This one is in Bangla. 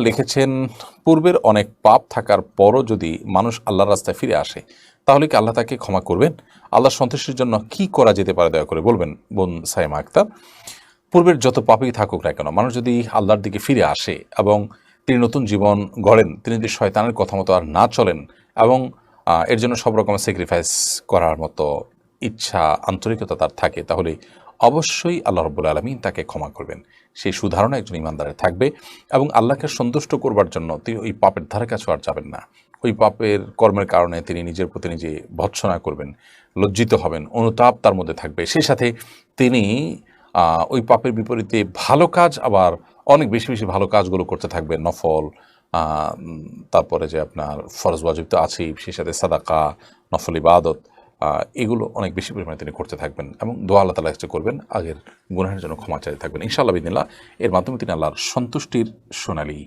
লিখেছেন, পূর্বের অনেক পাপ থাকার পরও যদি মানুষ আল্লাহর রাস্তায় ফিরে আসে তাহলে কি আল্লাহ তাকে ক্ষমা করবেন? আল্লাহর সন্তুষ্টির জন্য কি করা যেতে পারে দয়া করে বলবেন বোন সাইমা আক্তার। পূর্বের যত পাপই থাকুক না কেন, মানুষ যদি আল্লাহর দিকে ফিরে আসে এবং তিনি নতুন জীবন গড়েন, তিনি যদি শয়তানের কথা মতো আর না চলেন এবং এর জন্য সব রকমের স্যাক্রিফাইস করার মতো ইচ্ছা আন্তরিকতা তার থাকে, তাহলে অবশ্যই আল্লাহ রব্বুল আলমিন তাকে ক্ষমা করবেন। সেই সুধারণা একজন ইমানদারের থাকবে এবং আল্লাহকে সন্তুষ্ট করবার জন্য তিনি ওই পাপের ধারে কাছে আর যাবেন না। ওই পাপের কর্মের কারণে তিনি নিজের প্রতি নিজে ভৎসনা করবেন, লজ্জিত হবেন, অনুতাপ তার মধ্যে থাকবে। সেই সাথে তিনি ওই পাপের বিপরীতে ভালো কাজ, আবার অনেক বেশি বেশি ভালো কাজগুলো করতে থাকবেন, নফল, তারপরে যে আপনার ফরজ ওয়াজিব তো আছেই, সেই সাথে সাদাকা, নফল ইবাদত, এগুলো অনেক বেশি পরিমাণে তিনি করতে থাকবেন এবং দোয়া আল্লাহ তাআলা কাছে করবেন, আগের গুনাহের জন্য ক্ষমা চাইতে থাকবেন ইনশাআল্লাহ বিদিনিল্লাহ। এর মাধ্যমে তিনি আল্লাহর সন্তুষ্টির সোনালী